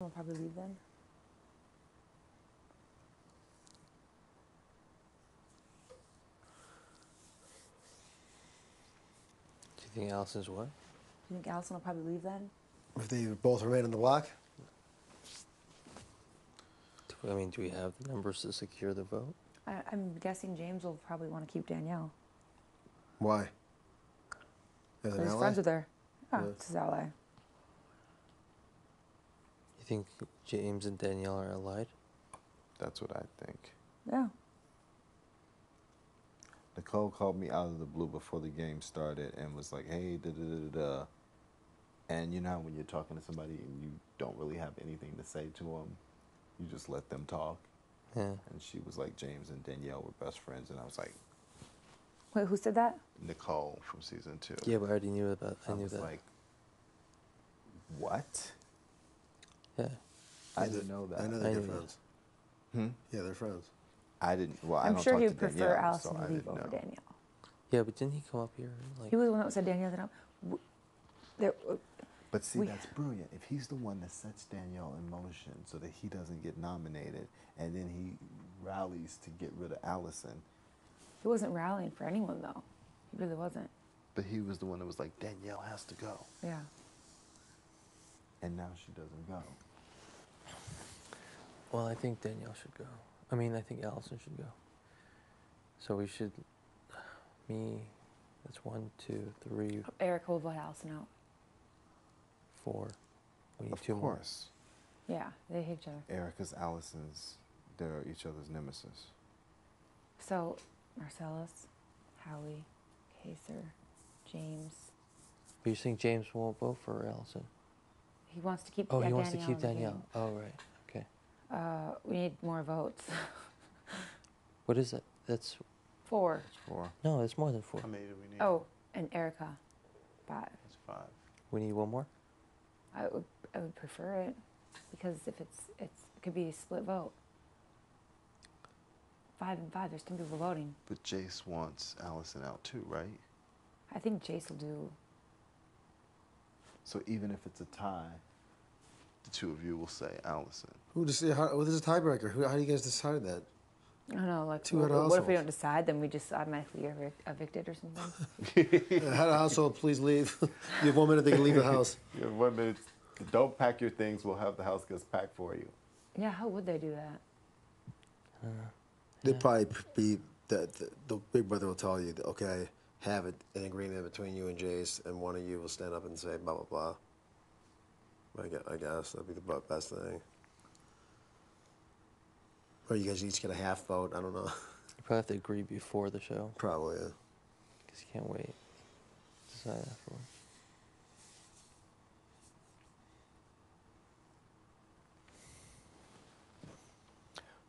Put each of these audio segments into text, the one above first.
We'll probably leave then. Do you think Allison's what? Do you think Allison will probably leave then? If they both remain on the block? I mean, do we have the numbers to secure the vote? I'm guessing James will probably want to keep Danielle. Why? As an He's ally? friends with her. Yeah, Yeah. it's his ally. You think James and Danielle are allied? That's what I think. Yeah. Nicole called me out of the blue before the game started and was like, hey, da-da-da-da-da. And you know how when you're talking to somebody and you don't really have anything to say to them, you just let them talk? Yeah. And she was like, James and Danielle were best friends. And I was like, Wait, who said that? Nicole from season 2. Yeah, but I already knew about. I knew was that. like, what? Yeah. I didn't know that. I know I they're knew friends. Hmm? Yeah, they're friends. I didn't. Well, I I'm don't sure talk he to would prefer Danielle, Allison so to I leave didn't over know. Danielle. Yeah, but didn't he come up here and like? He was the one that said Danielle. But see, We- that's brilliant. If he's the one that sets Danielle in motion so that he doesn't get nominated, and then he rallies to get rid of Allison, He wasn't rallying for anyone though. He really wasn't. but he was the one that was like, Danielle has to go. Yeah. And now she doesn't go. Well, I think Danielle should go. I mean, I think Allison should go. So we should. Me. That's 1, 2, 3, Erica will vote Allison out. 4. We need Of 2 more. course. Yeah, they hate each other. Erica's Allison's, they're each other's nemesis. So, Marcellas, Howie, Kaysar, James. But you think James won't vote for Allison? He wants to keep. Oh, he Danielle wants to keep in the Danielle. game. Oh, right. Okay. We need more votes. What is it? That's 4. It's 4. no. It's more than 4. How many do we need? Oh, and Erica, 5. It's 5. We need 1 more. I would prefer it because if it could be a split vote. 5 and 5. There's 10 people voting. But Jace wants Allison out too, right? I think Jace will do. So even if it's a tie, the 2 of you will say Allison. Who just there's a tiebreaker? How do you guys decide that? I don't know. Like, Two head what if we households. don't decide? Then we just automatically get evicted or something. Head of household, please leave. You have 1 minute they can leave the house. You have 1 minute. Don't pack your things. We'll have the house gets packed for you. Yeah, how would they do that? They'd probably be the big brother will tell you, okay, have it an agreement between you and Jace, and one of you will stand up and say blah blah blah. I guess that'd be the best thing. Or you guys each get a half vote. I don't know. You probably have to agree before the show Probably. Yeah. because you can't wait. Decide afterward.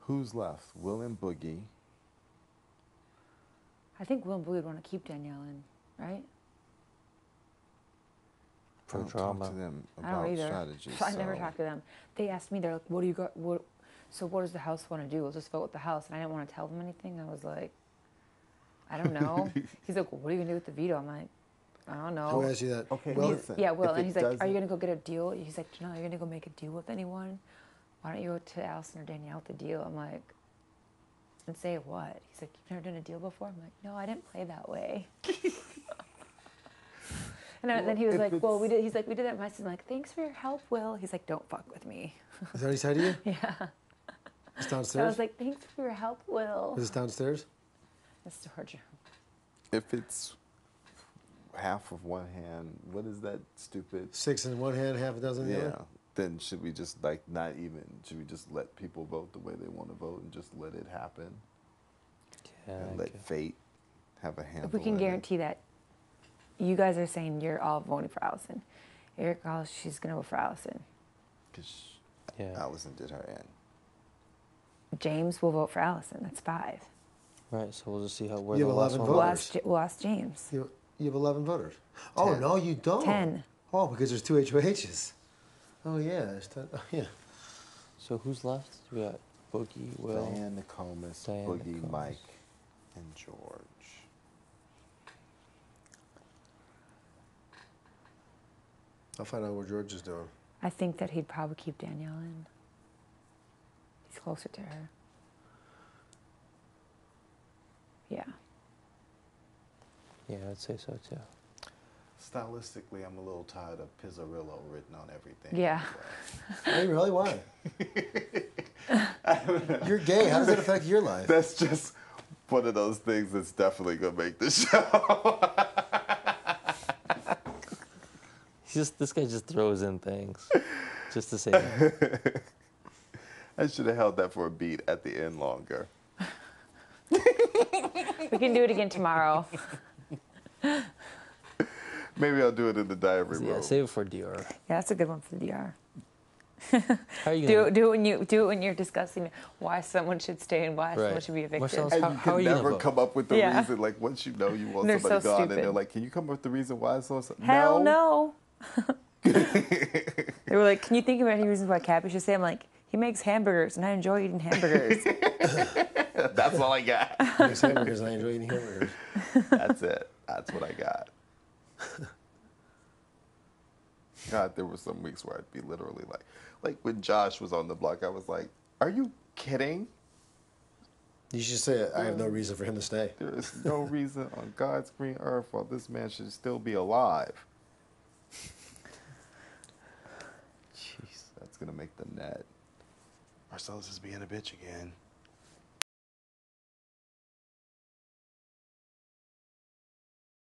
Who's left? Will and Boogie. I think Will and Boo would want to keep Danielle in, right? I don't drama. talk to them I don't about either. strategy. I never so- talked to them. They asked me, they're like, what do you got? So what does the house want to do? We'll just vote with the house. And I didn't want to tell them anything. I was like, I don't know. He's like, well, what are you going to do with the veto? I'm like, I don't know. Who asked you that? Okay, Well, listen. Yeah, Will. if And it he's like, are you doesn't- going to go get a deal? He's like, Janelle, you're going to go make a deal with anyone? Why don't you go to Allison or Danielle with the deal? I'm like, and say what? He's like, you've never done a deal before? I'm like, no, I didn't play that way. And then he was if like, well, we it's- did. He's like, we did that. And I was like, thanks for your help, Will. He's like, don't fuck with me. Is that what he said to you? Yeah. It's So I downstairs. was like, thanks for your help, Will. Is this downstairs? It's Georgia. If it's half of one hand, what is that stupid? 6 in one hand, half a dozen in the Yeah. other. Then should we just like not even? Should we just let people vote the way they want to vote and just let it happen Yeah. and I let guess. fate have a handle? If we can in it? guarantee that you guys are saying you're all voting for Allison. Erica, she's going to vote for Allison. 'Cause Yeah. Allison did her end. James will vote for Allison. That's 5. Right. So we'll just see how where You the have last 11 one We'll voters. ask, we'll ask James. You have 11 voters. Oh, 10. no, you don't. 10. Oh, because there's 2 HOHs. Oh, yeah. There's 10. Oh, yeah. So who's left? We got Boogie, Will. Diane Nokomis, Diane Boogie, Nokomis. Mike, and George. I'll find out what George is doing. I think that he'd probably keep Danielle in. He's closer to her. Yeah. Yeah, I'd say so too. Stylistically, I'm a little tired of Pizzarillo written on everything. Yeah. Are you really? Why? You're gay. How does that affect your life? That's just one of those things that's definitely gonna make the show. This guy just throws in things just to say that. I should have held that for a beat at the end longer. We can do it again tomorrow. Maybe I'll do it in the diary room. Yeah, save it for DR. Yeah, that's a good one for the DR. How are you gonna Do it when you're discussing why someone should stay and why someone should be evicted. Marcellas, And how you are can you gonna never vote? come up with the Yeah. reason. Like once you know you want They're somebody so gone, stupid. and they're like, "Can you come up with the reason why?" So Hell no. They were like, "Can you think of any reasons why Cappy should stay?" I'm like, "He makes hamburgers, and I enjoy eating hamburgers." That's all I got. Makes hamburgers. I enjoy eating hamburgers. That's it. That's what I got. God, there were some weeks where I'd be literally like when Josh was on the block, I was like, "Are you kidding? You should say it. I have no reason for him to stay. There is no reason on God's green earth why this man should still be alive." Jeez, that's gonna make the net. Marcellas is being a bitch again.